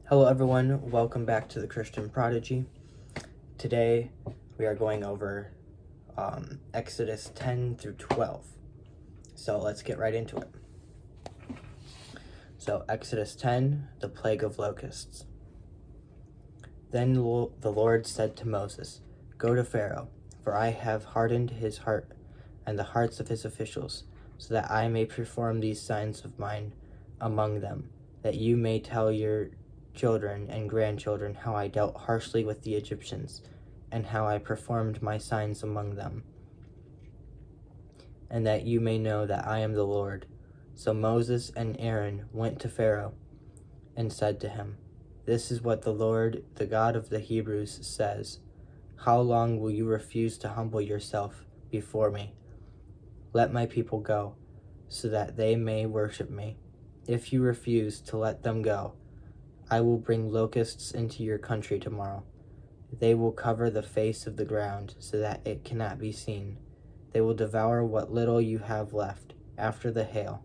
Hello everyone, welcome back to the Christian Prodigy. Today we are going over Exodus 10 through 12. So let's get right into it. So Exodus 10, the plague of locusts. Then the Lord said to Moses, "Go to Pharaoh, for I have hardened his heart and the hearts of his officials, so that I may perform these signs of mine among them, that you may tell your children and grandchildren how I dealt harshly with the Egyptians, and how I performed my signs among them, and that you may know that I am the Lord." So Moses and Aaron went to Pharaoh and said to him, "This is what the Lord, the God of the Hebrews, says. How long will you refuse to humble yourself before me? Let my people go, so that they may worship me. If you refuse to let them go, I will bring locusts into your country tomorrow. They will cover the face of the ground so that it cannot be seen. They will devour what little you have left after the hail,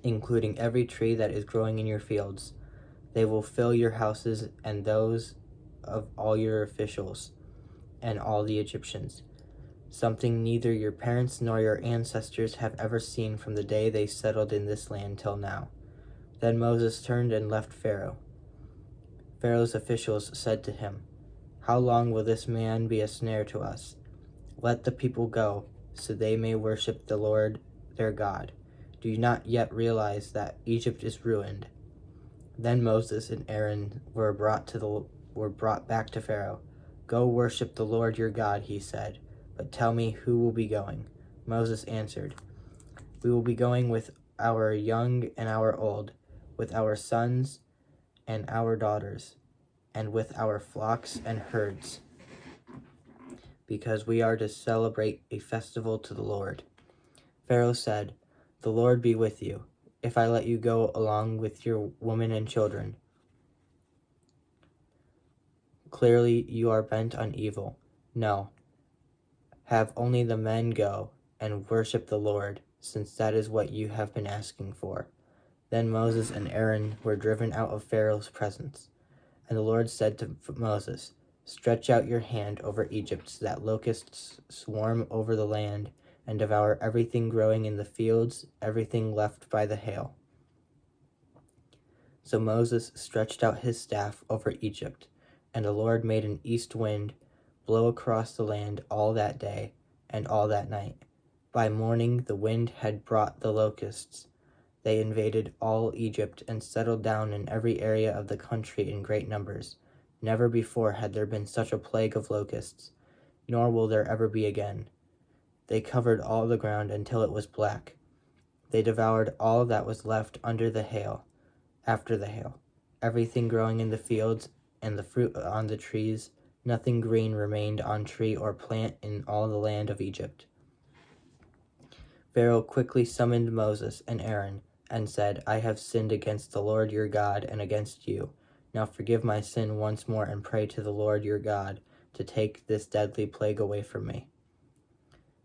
including every tree that is growing in your fields. They will fill your houses and those of all your officials and all the Egyptians, something neither your parents nor your ancestors have ever seen from the day they settled in this land till now." Then Moses turned and left Pharaoh. Pharaoh's officials said to him, "How long will this man be a snare to us? Let the people go, so they may worship the Lord their God. Do you not yet realize that Egypt is ruined?" Then Moses and Aaron were brought back to Pharaoh. "Go worship the Lord your God," he said, "but tell me who will be going." Moses answered, "We will be going with our young and our old, with our sons and our daughters, and with our flocks and herds, because we are to celebrate a festival to the Lord." Pharaoh said, "The Lord be with you, if I let you go along with your women and children. Clearly you are bent on evil. No, have only the men go and worship the Lord, since that is what you have been asking for." Then Moses and Aaron were driven out of Pharaoh's presence. And the Lord said to Moses, "Stretch out your hand over Egypt, so that locusts swarm over the land and devour everything growing in the fields, everything left by the hail." So Moses stretched out his staff over Egypt, and the Lord made an east wind blow across the land all that day and all that night. By morning the wind had brought the locusts. They invaded all Egypt and settled down in every area of the country in great numbers. Never before had there been such a plague of locusts, nor will there ever be again. They covered all the ground until it was black. They devoured all that was left under the hail, after the hail, everything growing in the fields and the fruit on the trees. Nothing green remained on tree or plant in all the land of Egypt. Pharaoh quickly summoned Moses and Aaron and said, "I have sinned against the Lord your God and against you. Now forgive my sin once more and pray to the Lord your God to take this deadly plague away from me."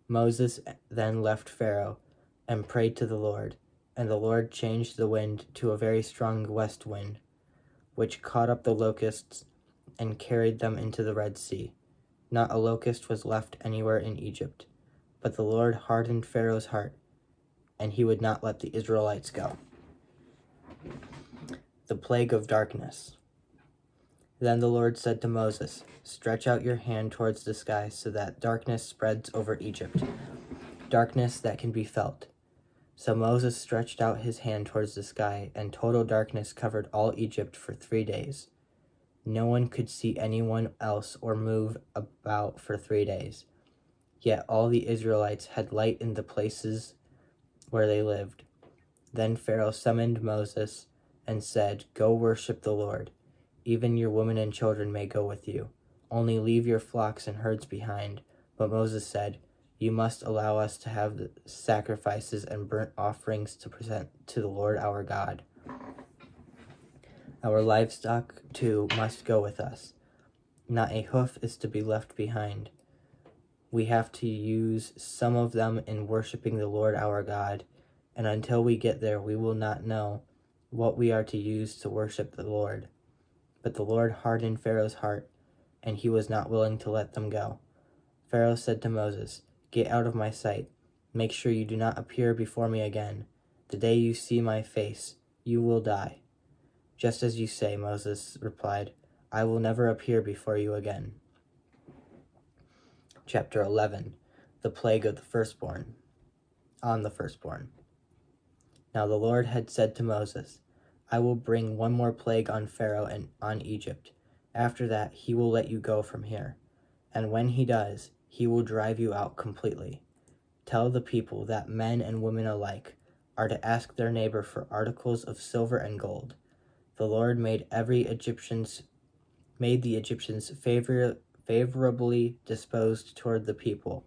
Moses then left Pharaoh and prayed to the Lord, and the Lord changed the wind to a very strong west wind, which caught up the locusts and carried them into the Red Sea. Not a locust was left anywhere in Egypt. But the Lord hardened Pharaoh's heart, and he would not let the Israelites go. The plague of darkness. Then the Lord said to Moses, "Stretch out your hand towards the sky so that darkness spreads over Egypt, darkness that can be felt." So Moses stretched out his hand towards the sky, and total darkness covered all Egypt for 3 days. No one could see anyone else or move about for 3 days. Yet all the Israelites had light in the places where they lived. Then Pharaoh summoned Moses and said, "Go worship the Lord. Even your women and children may go with you. Only leave your flocks and herds behind." But Moses said, "You must allow us to have the sacrifices and burnt offerings to present to the Lord our God. Our livestock, too, must go with us. Not a hoof is to be left behind. We have to use some of them in worshiping the Lord our God, and until we get there, we will not know what we are to use to worship the Lord. But the Lord hardened Pharaoh's heart, and he was not willing to let them go. Pharaoh said to Moses, "Get out of my sight. Make sure you do not appear before me again. The day you see my face, you will die." "Just as you say," Moses replied. "I will never appear before you again." Chapter 11. The Plague of the Firstborn. On the Firstborn. Now the Lord had said to Moses, "I will bring one more plague on Pharaoh and on Egypt. After that, he will let you go from here. And when he does, he will drive you out completely. Tell the people that men and women alike are to ask their neighbor for articles of silver and gold. The Lord made the Egyptians favorably disposed toward the people,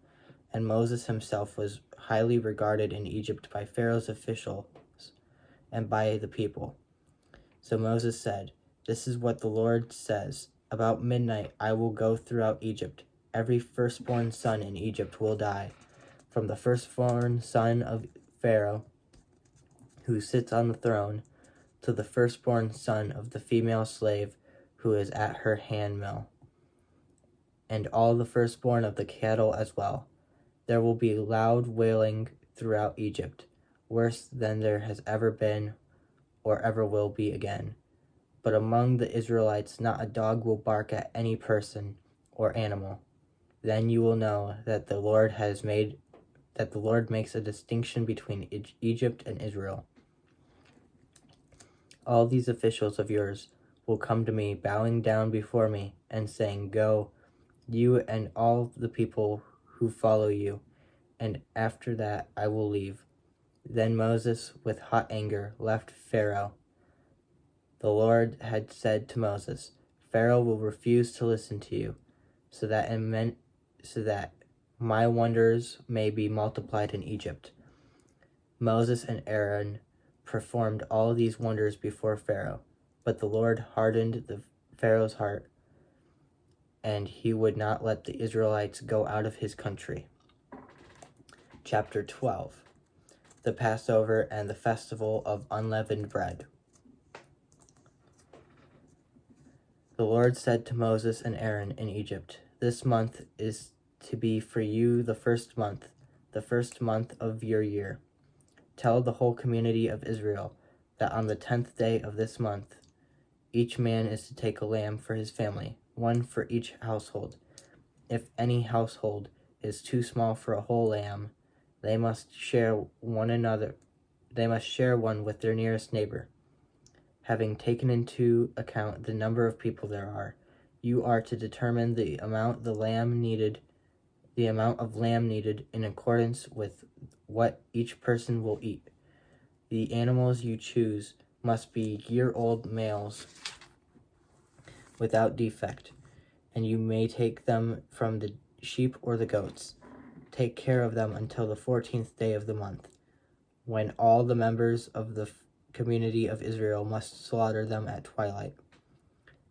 and Moses himself was highly regarded in Egypt by Pharaoh's officials and by the people. So Moses said, "This is what the Lord says. About midnight I will go throughout Egypt. Every firstborn son in Egypt will die, from the firstborn son of Pharaoh, who sits on the throne, to the firstborn son of the female slave who is at her handmill, and all the firstborn of the cattle as well. There will be loud wailing throughout Egypt, worse than there has ever been or ever will be again. But among the Israelites not a dog will bark at any person or animal. Then you will know that the Lord makes a distinction between Egypt and Israel. All these officials of yours will come to me, bowing down before me and saying, 'Go, you and all the people who follow you,' and after that I will leave." Then Moses, with hot anger, left Pharaoh. The Lord had said to Moses, "Pharaoh will refuse to listen to you, so that my wonders may be multiplied in Egypt." Moses and Aaron performed all these wonders before Pharaoh, but the Lord hardened Pharaoh's heart, and he would not let the Israelites go out of his country. Chapter 12. The Passover and the Festival of Unleavened Bread. The Lord said to Moses and Aaron in Egypt, "This month is to be for you the first month of your year. Tell the whole community of Israel that on the 10th day of this month, each man is to take a lamb for his family, one for each household. If any household is too small for a whole lamb, they must share one with their nearest neighbor. Having taken into account the number of people there are, you are to determine the amount of lamb needed in accordance with what each person will eat. The animals you choose must be year-old males without defect, and you may take them from the sheep or the goats. Take care of them until the 14th day of the month, when all the members of the community of Israel must slaughter them at twilight.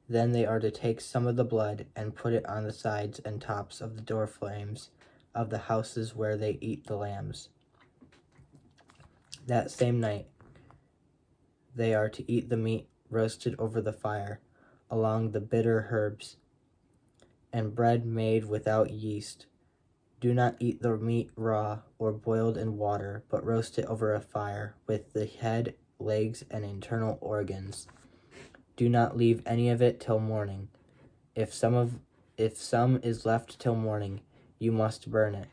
Then they are to take some of the blood and put it on the sides and tops of the door frames of the houses where they eat the lambs. That same night, they are to eat the meat roasted over the fire, along the bitter herbs, and bread made without yeast. Do not eat the meat raw or boiled in water, but roast it over a fire with the head, legs, and internal organs. Do not leave any of it till morning. If some is left till morning, you must burn it.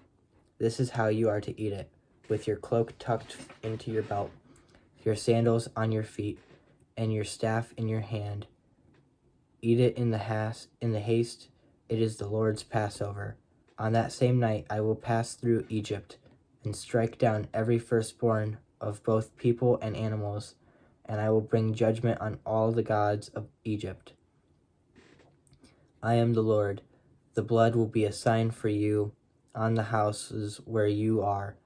This is how you are to eat it, with your cloak tucked into your belt, your sandals on your feet, and your staff in your hand. Eat it in the haste. It is the Lord's Passover. On that same night I will pass through Egypt and strike down every firstborn of both people and animals, and I will bring judgment on all the gods of Egypt. I am the Lord. The blood will be a sign for you on the houses where you are,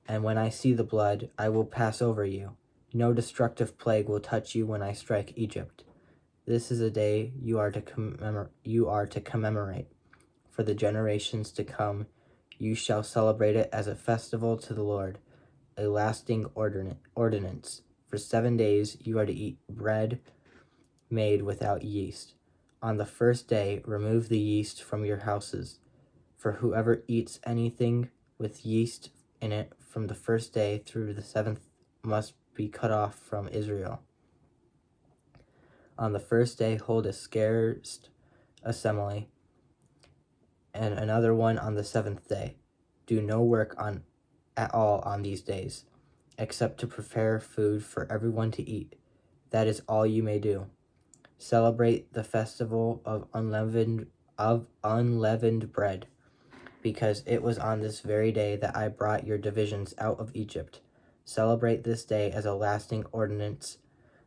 and when I see the blood, I will pass over you. No destructive plague will touch you when I strike Egypt. This is a day you are to commemorate. For the generations to come, you shall celebrate it as a festival to the Lord, a lasting ordinance. For For 7 days you are to eat bread made without yeast. On the first day remove the yeast from your houses. For whoever eats anything with yeast in it from the first day through the 7th must be cut off from Israel. On the first day hold a scarce assembly, and another one on the 7th day. Do no work at all on these days, except to prepare food for everyone to eat. That is all you may do. Celebrate the festival of unleavened bread, because it was on this very day that I brought your divisions out of Egypt. Celebrate this day as a lasting ordinance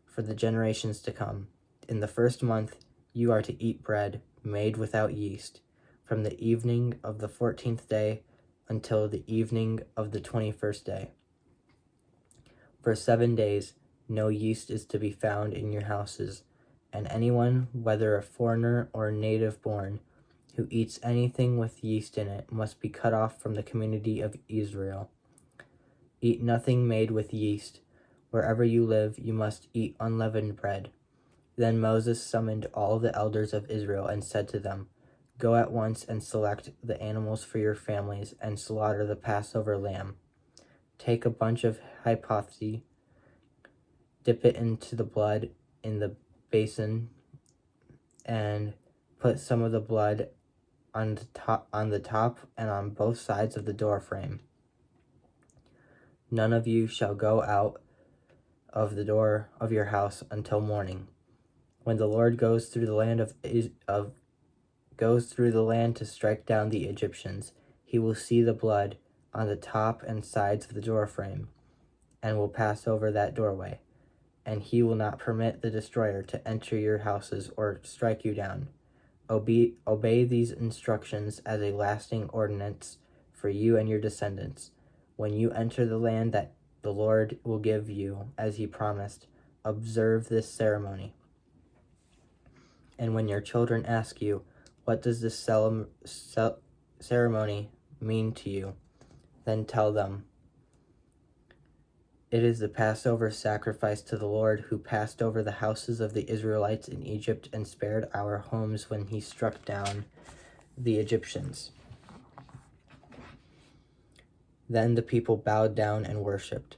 for the generations to come. In the first month you are to eat bread made without yeast, from the evening of the 14th day until the evening of the 21st day. For 7 days no yeast is to be found in your houses, and anyone, whether a foreigner or native born, who eats anything with yeast in it must be cut off from the community of Israel. Eat nothing made with yeast. Wherever you live, you must eat unleavened bread. Then Moses summoned all the elders of Israel and said to them, Go at once and select the animals for your families and slaughter the Passover lamb. Take a bunch of hypothesi, dip it into the blood in the basin, and put some of the blood on the top and on both sides of the door frame. None of you shall go out of the door of your house until morning. When the Lord goes through the land to strike down the Egyptians, he will see the blood on the top and sides of the door frame, and will pass over that doorway, and he will not permit the destroyer to enter your houses or strike you down. Obey these instructions as a lasting ordinance for you and your descendants. When you enter the land that the Lord will give you, as he promised, observe this ceremony. And when your children ask you, What does this ceremony mean to you? Then tell them, It is the Passover sacrifice to the Lord, who passed over the houses of the Israelites in Egypt and spared our homes when he struck down the Egyptians. Then the people bowed down and worshipped.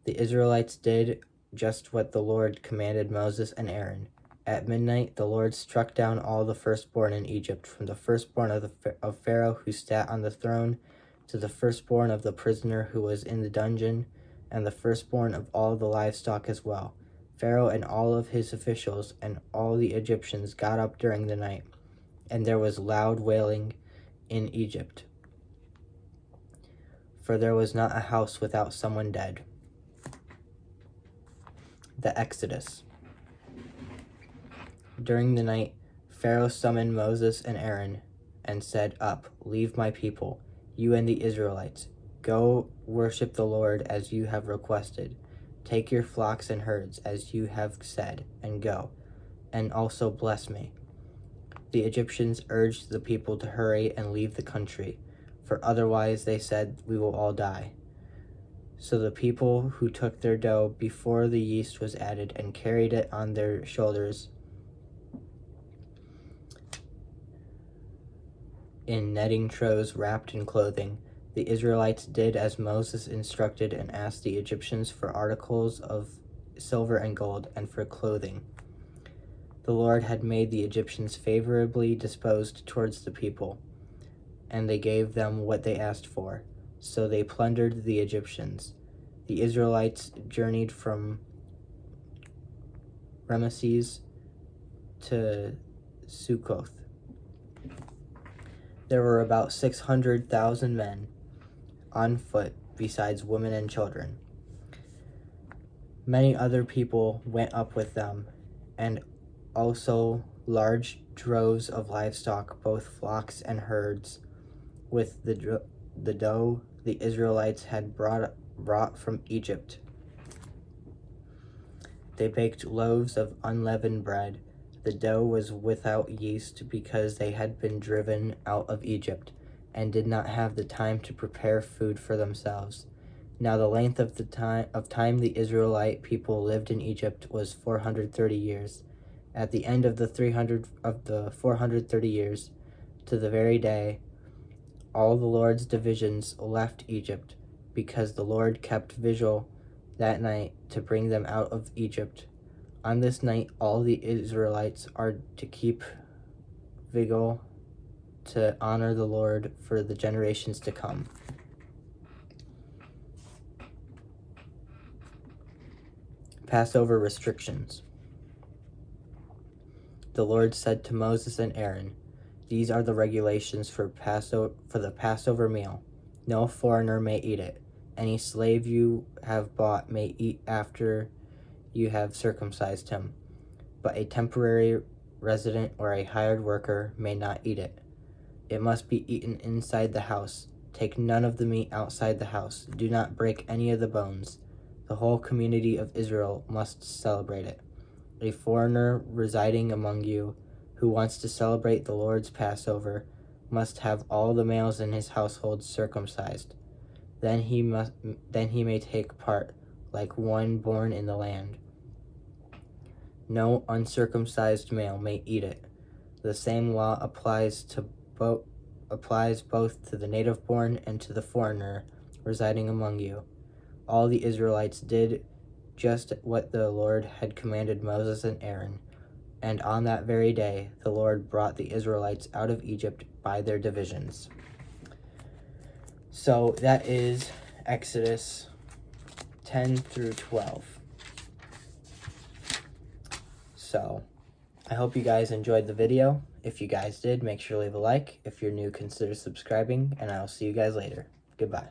The Israelites did just what the Lord commanded Moses and Aaron. At midnight, the Lord struck down all the firstborn in Egypt, from the firstborn of Pharaoh who sat on the throne, to the firstborn of the prisoner who was in the dungeon, and the firstborn of all the livestock as well. Pharaoh and all of his officials and all the Egyptians got up during the night, and there was loud wailing in Egypt, for there was not a house without someone dead. The Exodus. During the night, Pharaoh summoned Moses and Aaron and said, Up, leave my people, you and the Israelites. Go worship the Lord as you have requested. Take your flocks and herds as you have said, and go, and also bless me. The Egyptians urged the people to hurry and leave the country, for otherwise, they said, we will all die. So the people who took their dough before the yeast was added and carried it on their shoulders in netting troughs wrapped in clothing. The Israelites did as Moses instructed and asked the Egyptians for articles of silver and gold and for clothing. The Lord had made the Egyptians favorably disposed towards the people, and they gave them what they asked for. So they plundered the Egyptians. The Israelites journeyed from Ramesses to Succoth. There were about 600,000 men on foot, besides women and children. Many other people went up with them, and also large droves of livestock, both flocks and herds, with the dough the Israelites had brought from Egypt. They baked loaves of unleavened bread. The dough was without yeast because they had been driven out of Egypt and did not have the time to prepare food for themselves. Now the length of time the Israelite people lived in Egypt was 430 years. At the end of the 430 years, to the very day, all the Lord's divisions left Egypt, because the Lord kept vigil that night to bring them out of Egypt. On this night, all the Israelites are to keep vigil to honor the Lord for the generations to come. Passover restrictions. The Lord said to Moses and Aaron, "These are the regulations for the Passover meal. No foreigner may eat it. Any slave you have bought may eat after you have circumcised him, but a temporary resident or a hired worker may not eat it. It must be eaten inside the house. Take none of the meat outside the house. Do not break any of the bones. The whole community of Israel must celebrate it. A foreigner residing among you who wants to celebrate the Lord's Passover must have all the males in his household circumcised. Then he may take part like one born in the land. No uncircumcised male may eat it. The same law applies both to the native born and to the foreigner residing among you." All the Israelites did just what the Lord had commanded Moses and Aaron, and on that very day the Lord brought the Israelites out of Egypt by their divisions. So that is Exodus 10 through 12. So I hope you guys enjoyed the video. If you guys did, make sure to leave a like. If you're new, consider subscribing, and I will see you guys later. Goodbye.